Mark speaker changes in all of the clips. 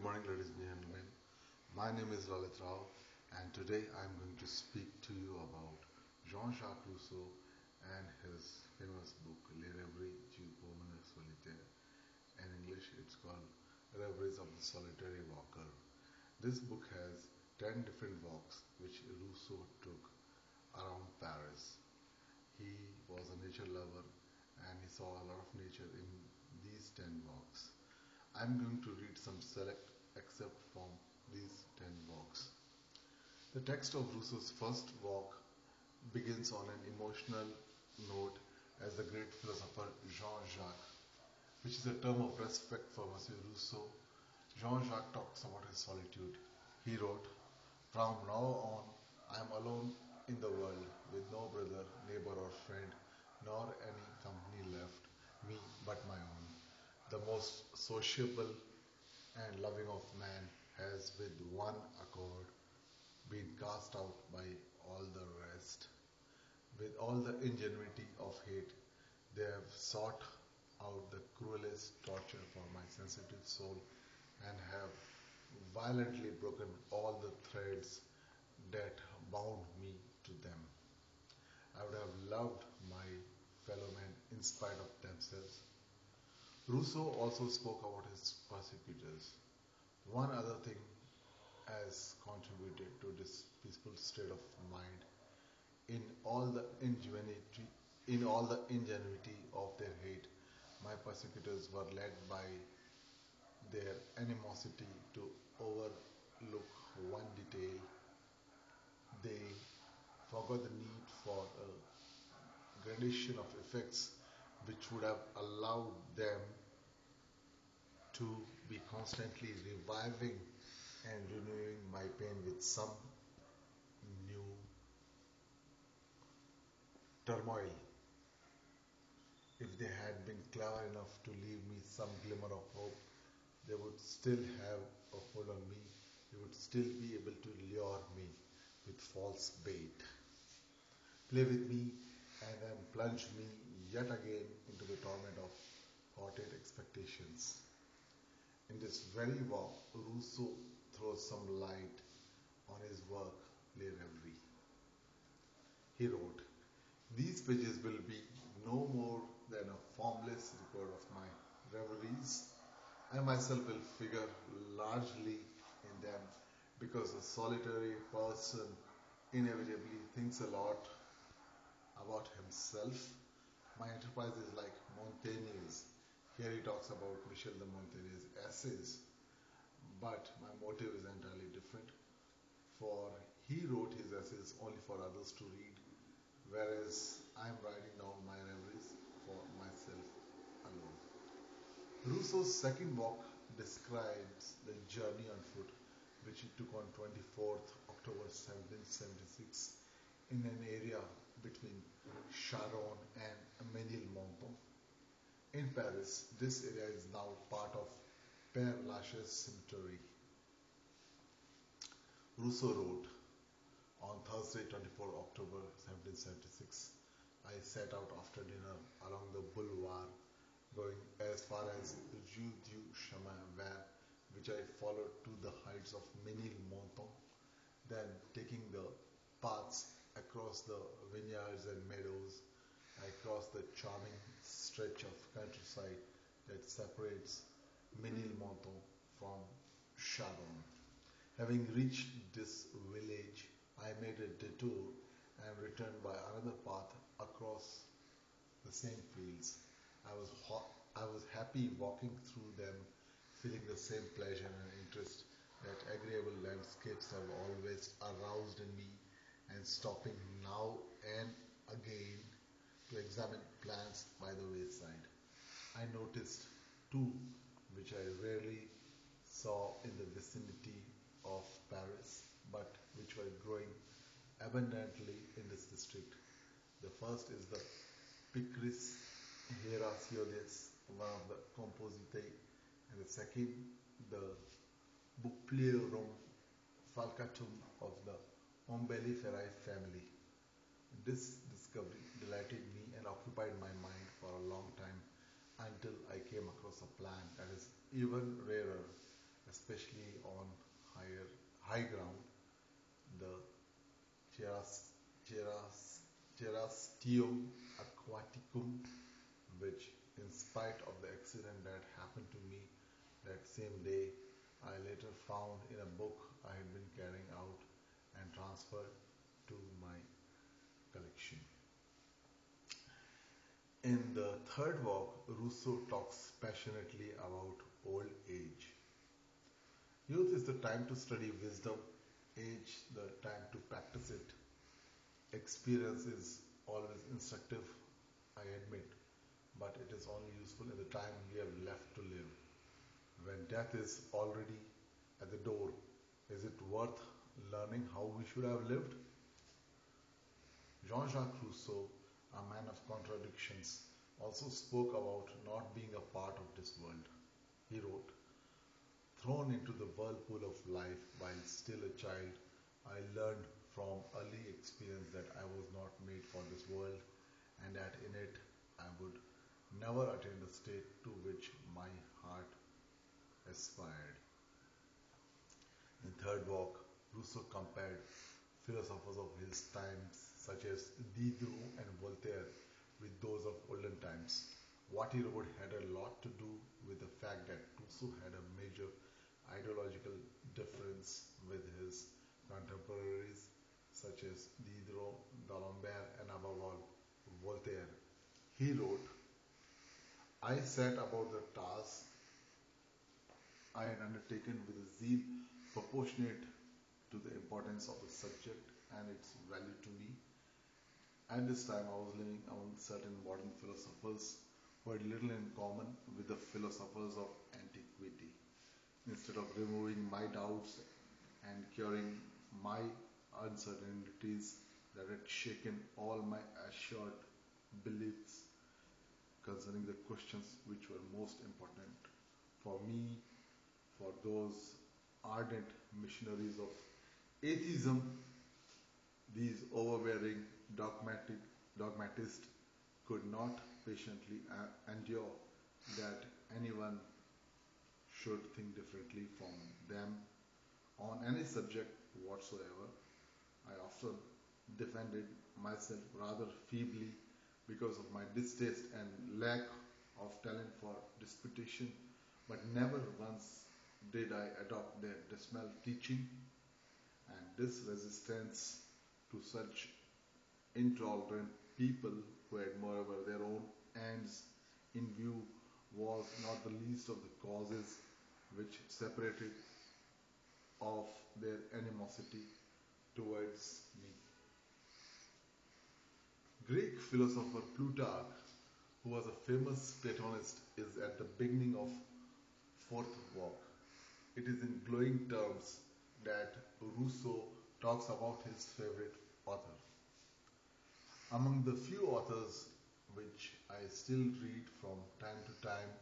Speaker 1: morning, ladies and gentlemen. My name is Lalit Rao, and today I'm going to speak to you about Jean-Jacques Rousseau and his famous book, Les Reveries du Promeneur Solitaire. In English, it's called Reveries of the Solitary Walker. This book has 10 different walks which Rousseau took around Paris. He was a nature lover and he saw a lot of nature in these 10 walks. I'm going to read some select excerpts from these 10 walks. The text of Rousseau's first walk begins on an emotional note as the great philosopher Jean-Jacques, which is a term of respect for Monsieur Rousseau. Jean-Jacques talks about his solitude. He wrote, "From now on, I am alone in the world with no brother, neighbor or friend, nor any company left me but my own. The most sociable and loving of man has with one accord been cast out by all the rest. With all the ingenuity of hate, they have sought out the cruelest torture for my sensitive soul and have violently broken all the threads that bound me to them. I would have loved my fellow men in spite of themselves." Rousseau also spoke about his persecutors. One other thing has contributed to this peaceful state of mind. In all the ingenuity of their hate, my persecutors were led by their animosity to overlook one detail. They forgot the need for a gradation of effects which would have allowed them to be constantly reviving and renewing my pain with some new turmoil. If they had been clever enough to leave me some glimmer of hope, they would still have a hold on me. They would still be able to lure me with false bait, play with me, and then plunge me yet again into the torment of thwarted expectations. In this very walk, Rousseau throws some light on his work, Les Reveries. He wrote, "These pages will be no more than a formless record of my reveries. I myself will figure largely in them because a solitary person inevitably thinks a lot about himself. My enterprise is like Montaigne's." Here he talks about Michel de Montaigne's essays, but my motive is entirely different, for he wrote his essays only for others to read, whereas I am writing down my reveries for myself alone. Rousseau's second walk describes the journey on foot which he took on 24th October 1776 in an area between Charonne and Ménilmontant. In Paris, this area is now part of Père Lachaise cemetery. Rousseau wrote, "On Thursday, 24 October 1776, I set out after dinner along the boulevard, going as far as Rue du Chemin Vert, which I followed to the heights of Ménilmontant. Then, taking the paths across the vineyards and meadows, I crossed the charming stretch of countryside that separates Ménilmontant from Charonne. Having reached this village, I made a detour and returned by another path across the same fields. I was happy walking through them, feeling the same pleasure and interest that agreeable landscapes have always aroused in me, and stopping now and again to examine plants by the wayside. I noticed two which I rarely saw in the vicinity of Paris, but which were growing abundantly in this district. The first is the Picris hieracioides, one of the Compositae, and the second, the Bupleurum falcatum of the Umbelliferae family. This discovery delighted me and occupied my mind for a long time until I came across a plant that is even rarer as especially on high ground, the Cheras, Cheras, Cherastium aquaticum, which, in spite of the accident that happened to me that same day, I later found in a book I had been carrying out and transferred to my collection. In the third walk, Rousseau talks passionately about old age. Youth is the time to study wisdom, age the time to practice it. Experience is always instructive, I admit, but it is only useful in the time we have left to live. When death is already at the door, is it worth learning how we should have lived? Jean-Jacques Rousseau, a man of contradictions, also spoke about not being a part of this world. He wrote, "Thrown into the whirlpool of life while still a child, I learned from early experience that I was not made for this world and that in it I would never attain the state to which my heart aspired." In Third Walk, Rousseau compared philosophers of his times such as Diderot and Voltaire with those of olden times. What he wrote had a lot to do with the fact that Rousseau had a major ideological difference with his contemporaries such as Diderot, D'Alembert, and above all, Voltaire. He wrote, "I set about the task I had undertaken with a zeal proportionate to the importance of the subject and its value to me. At this time, I was living among certain modern philosophers who had little in common with the philosophers of antiquity. Instead of removing my doubts and curing my uncertainties that had shaken all my assured beliefs concerning the questions which were most important for me, for those ardent missionaries of atheism, these overbearing dogmatists could not patiently endure that anyone should think differently from them on any subject whatsoever. I often defended myself rather feebly because of my distaste and lack of talent for disputation, but never once did I adopt their dismal teaching, and this resistance to such intolerant people who had moreover their own ends in view was not the least of the causes which separated of their animosity towards me." Greek philosopher Plutarch, who was a famous Platonist, is at the beginning of Fourth Walk. It is in glowing terms that Rousseau talks about his favorite author. "Among the few authors which I still read from time to time,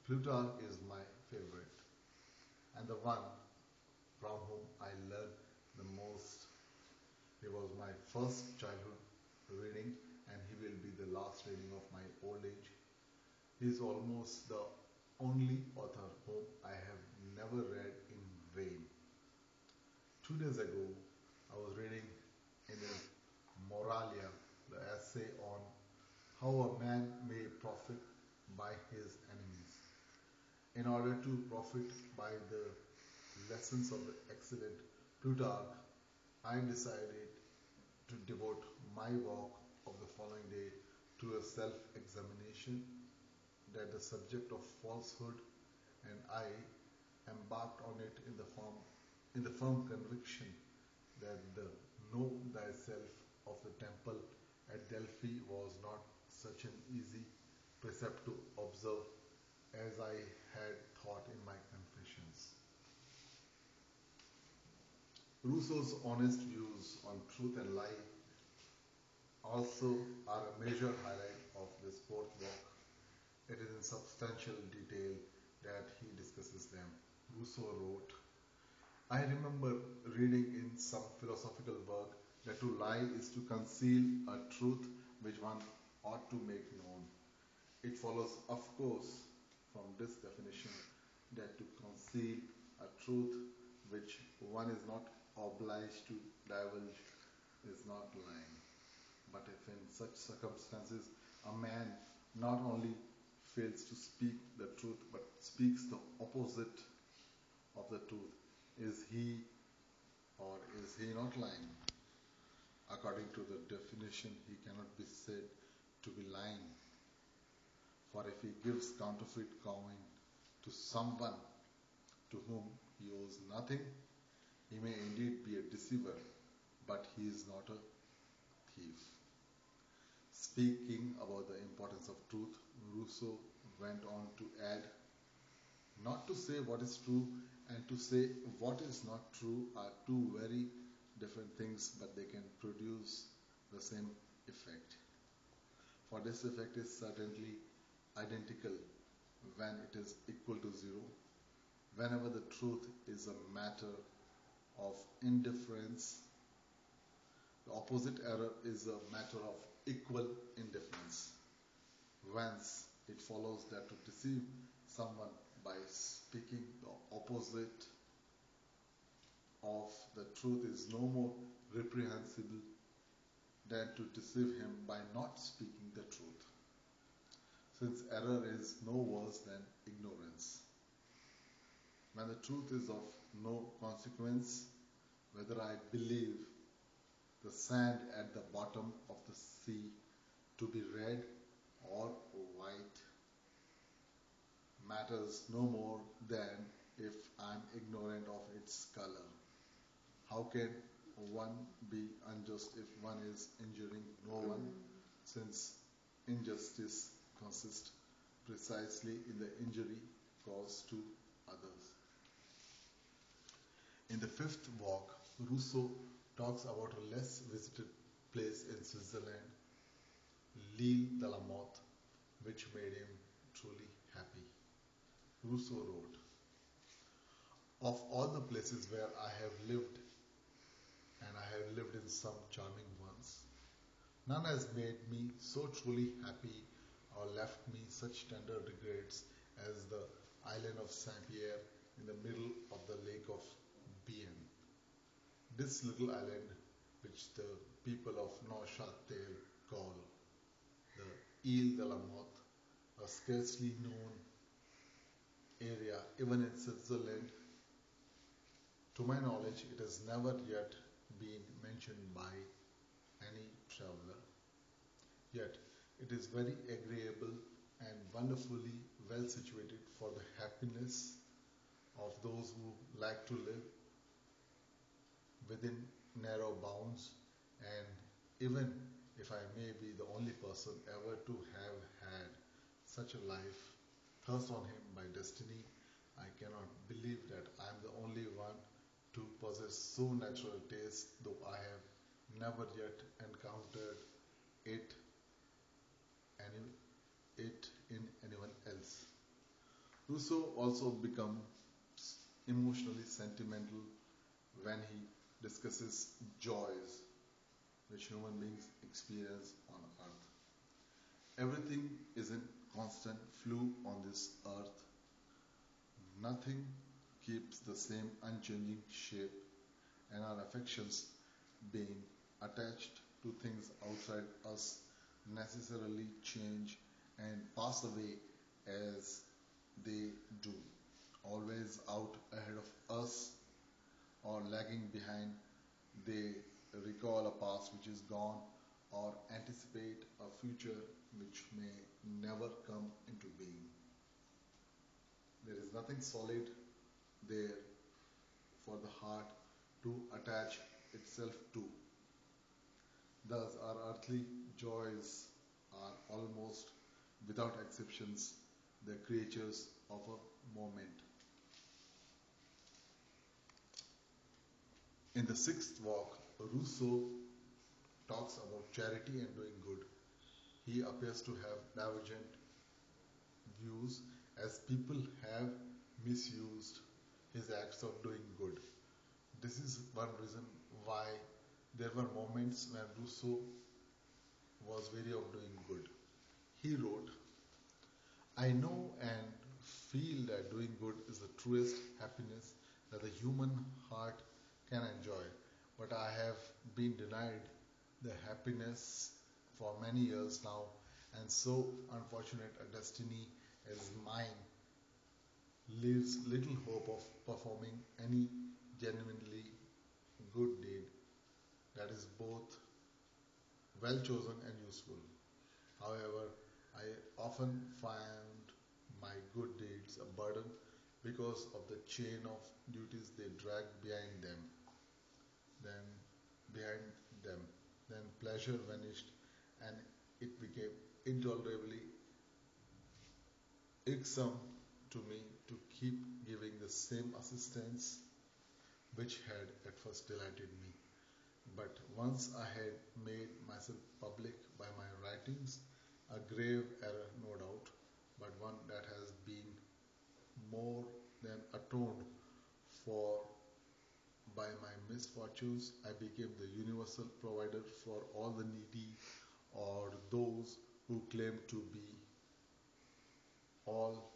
Speaker 1: Plutarch is my favorite, and the one from whom I learned the most. He was my first childhood reading, and he will be the last reading of my old age. He is almost the only author whom I have never read in vain. 2 days ago, I was reading in his Moralia the essay on how a man may profit by his enemies. In order to profit by the lessons of the excellent Plutarch, I decided to devote my walk of the following day to a self-examination that the subject of falsehood, and I embarked on it in the firm conviction that the know thyself of the temple at Delphi was not such an easy precept to observe as I had thought in my confessions." Rousseau's honest views on truth and lie also are a major highlight of this fourth walk. It is in substantial detail that he discusses them. Rousseau wrote, "I remember reading in some philosophical work that to lie is to conceal a truth which one ought to make known. It follows, of course, from this definition that to conceal truth which one is not obliged to divulge is not lying. But if in such circumstances a man not only fails to speak the truth but speaks the opposite of the truth, is he or is he not lying? According to the definition, he cannot be said to be lying. For if he gives counterfeit coin to someone to whom he owes nothing, he may indeed be a deceiver, but he is not a thief. Speaking about the importance of truth, Rousseau went on to add, not to say what is true and to say what is not true are two very different things, but they can produce the same effect. For this effect is certainly identical when it is equal to zero. Whenever the truth is a matter of indifference, the opposite error is a matter of equal indifference. Whence it follows that to deceive someone by speaking the opposite of the truth is no more reprehensible than to deceive him by not speaking the truth, since error is no worse than ignorance. When the truth is of no consequence, whether I believe the sand at the bottom of the sea to be red or white, matters no more than if I am ignorant of its color. How can one be unjust if one is injuring no one, since injustice consists precisely in the injury caused to others? In the fifth walk, Rousseau talks about a less visited place in Switzerland, L'Île de la Motte, which made him truly happy. Rousseau wrote, "Of all the places where I have lived, and I have lived in some charming ones, none has made me so truly happy or left me such tender regrets as the island of Saint-Pierre in the middle of the lake of Bienne. This little island, which the people of Neuchâtel call the Île de la Motte, a scarcely known area even in Switzerland. To my knowledge, it has never yet been mentioned by any traveler. Yet, it is very agreeable and wonderfully well situated for the happiness of those who like to live within narrow bounds, and even if I may be the only person ever to have had such a life thrust on him by destiny, I cannot believe that I am the only one to possess so natural a taste, though I have never yet encountered it in anyone else." Rousseau also becomes emotionally sentimental when he discusses joys which human beings experience on earth. Everything is in constant flow on this earth. Nothing keeps the same unchanging shape, and our affections, being attached to things outside us, necessarily change and pass away as they do, always out ahead of us or lagging behind. They recall a past which is gone or anticipate a future which may never come into being. There is nothing solid there for the heart to attach itself to. Thus, our earthly joys are almost without exceptions the creatures of a moment. In the sixth walk, Rousseau talks about charity and doing good. He appears to have divergent views, as people have misused his acts of doing good. This is one reason why there were moments when Rousseau was weary of doing good. He wrote, "I know and feel that doing good is the truest happiness that the human heart can enjoy. But I have been denied the happiness for many years now, and so unfortunate a destiny as mine leaves little hope of performing any genuinely good deed that is both well chosen and useful. However, I often find my good deeds a burden because of the chain of duties they drag then behind them. Then pleasure vanished and it became intolerably irksome to me to keep giving the same assistance which had at first delighted me. But once I had made myself public by my writings, a grave error no doubt, but one that has been more than atoned for by my misfortunes, I became the universal provider for all the needy or those who claim to be all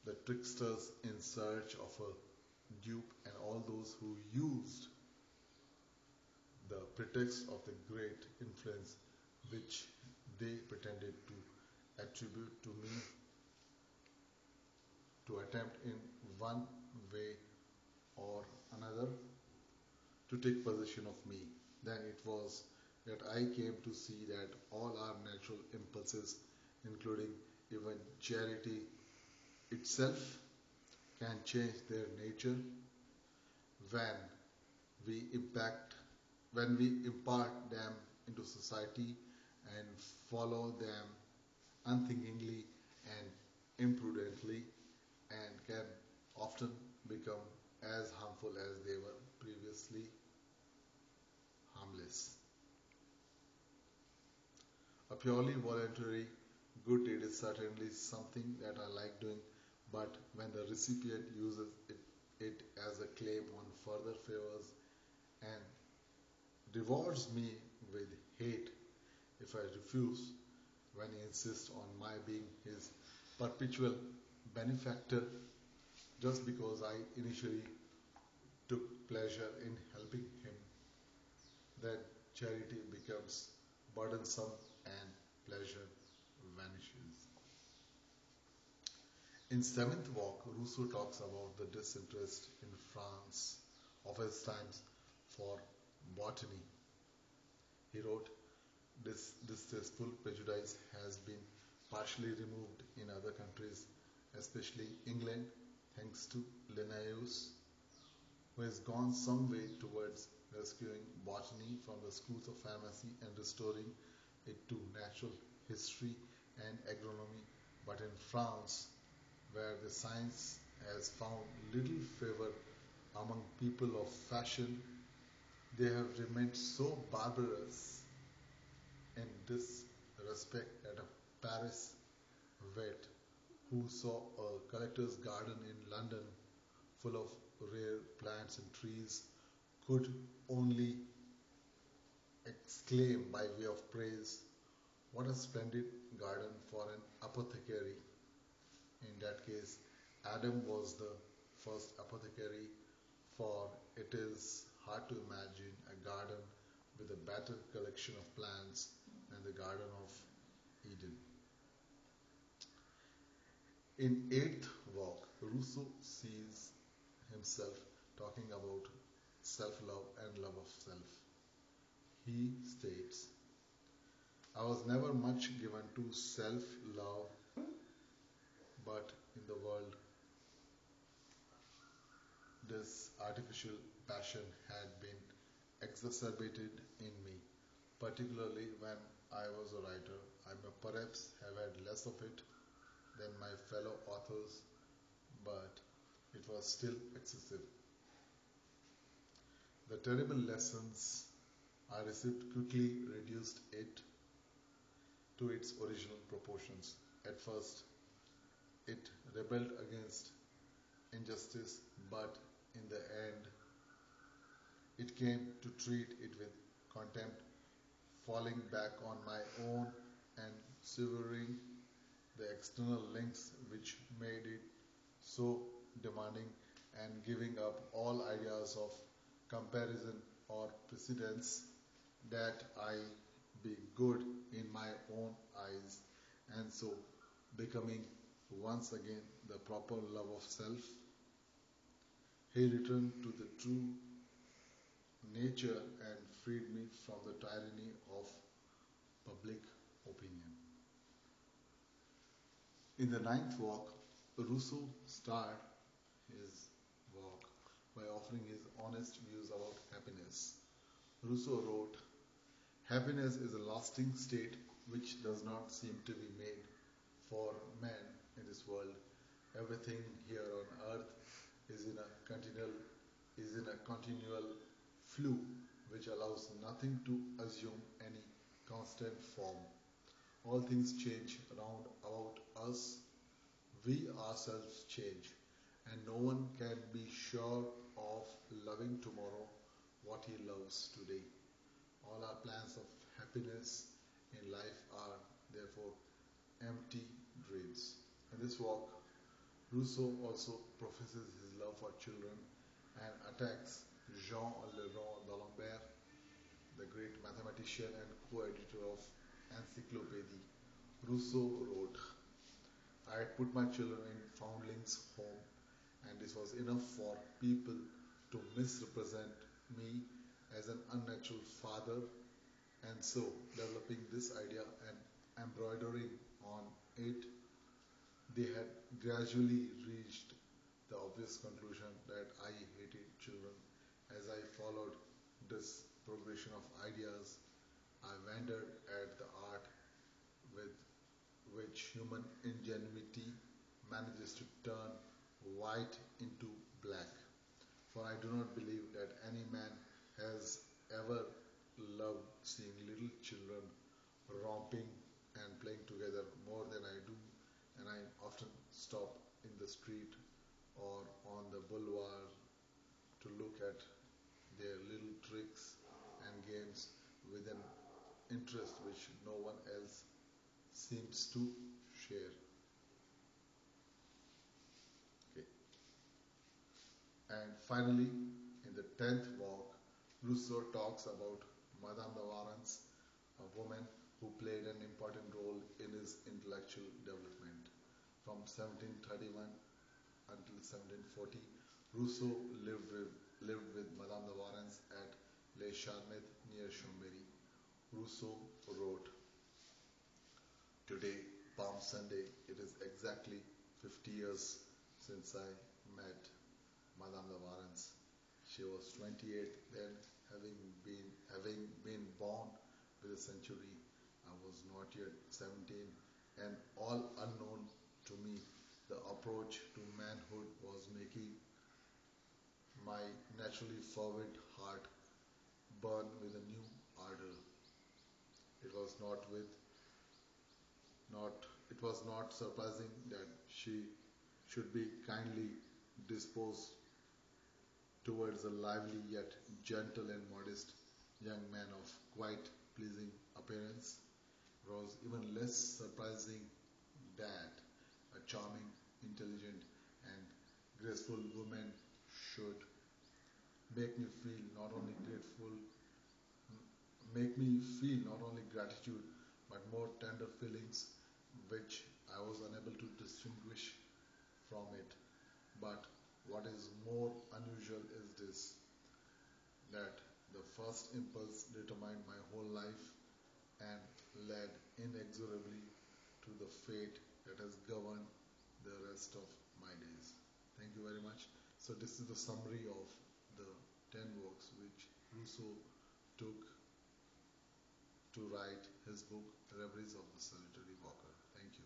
Speaker 1: the tricksters in search of a dupe and all those who used the pretext of the great influence which they pretended to attribute to me to attempt in one way or another to take possession of me. Then it was that I came to see that all our natural impulses, including even charity itself, can change their nature when we impact when we impart them into society and follow them unthinkingly and imprudently, and can often become as harmful as they were previously harmless. A purely voluntary good deed is certainly something that I like doing, but when the recipient uses it as a claim on further favors and rewards me with hate if I refuse, when he insists on my being his perpetual benefactor just because I initially took pleasure in helping him, then charity becomes burdensome and pleasure vanishes. In Seventh Walk, Rousseau talks about the disinterest in France of his times for botany. He wrote, this distasteful prejudice has been partially removed in other countries, especially England, thanks to Linnaeus, who has gone some way towards rescuing botany from the schools of pharmacy and restoring it to natural history and agronomy. But in France, where the science has found little favor among people of fashion, they have remained so barbarous in this respect that a Paris vet who saw a collector's garden in London full of rare plants and trees could only exclaim by way of praise, "What a splendid garden for an apothecary!" In that case, Adam was the first apothecary, for it is hard to imagine a garden with a better collection of plants than the Garden of Eden. In Eighth Walk, Rousseau sees himself talking about self-love and love of self. He states, I was never much given to self-love, but in the world, this artificial passion had been exacerbated in me, particularly when I was a writer. I may perhaps have had less of it than my fellow authors, but it was still excessive. The terrible lessons I received quickly reduced it to its original proportions. At first, it rebelled against injustice, but in the end, it came to treat it with contempt, falling back on my own and severing the external links which made it so demanding and giving up all ideas of comparison or precedence, that I be good in my own eyes, and so becoming once again the proper love of self. He returned to the true nature and freed me from the tyranny of public opinion. In the ninth walk, Rousseau started his walk by offering his honest views about happiness. Rousseau wrote, "Happiness is a lasting state which does not seem to be made for man in this world. Everything here on earth is in a continual flow which allows nothing to assume any constant form. All things change round about us. We ourselves change, and no one can be sure of loving tomorrow what he loves today. All our plans of happiness in life are therefore empty dreams." In this walk, Rousseau also professes his love for children and attacks Jean-Jacques Rousseau, the great mathematician and co-editor of Encyclopédie. Rousseau wrote, "I had put my children in foundlings' home, and this was enough for people to misrepresent me as an unnatural father, and so developing this idea and embroidering on it, they had gradually reached the obvious conclusion that I hated children. As I followed this progression of ideas, I wondered at the art with which human ingenuity manages to turn white into black. For I do not believe that any man has ever loved seeing little children romping and playing together more than I do, and I often stop in the street or on the boulevard to look at their little tricks and games with an interest which no one else seems to share." Okay. And finally, in the 10th walk, Rousseau talks about Madame de Warens, a woman who played an important role in his intellectual development. From 1731 until 1740, Rousseau lived with Madame de Warens at Les Charmets near Chambéry. Rousseau wrote, "Today, Palm Sunday, it is exactly 50 years since I met Madame de Warens. She was 28 then, having been born with a century. I was not yet 17, and all unknown to me, the approach to manhood was making my naturally fervent heart burn with a new ardor. It was not surprising that she should be kindly disposed towards a lively yet gentle and modest young man of quite pleasing appearance. It was even less surprising that a charming, intelligent, and graceful woman should make me feel not only gratitude, but more tender feelings which I was unable to distinguish from it. But what is more unusual is this, that the first impulse determined my whole life and led inexorably to the fate that has governed the rest of my days." Thank you very much. So this is the summary of the 10 works which Rousseau took to write his book, Reveries of the Solitary Walker. Thank you.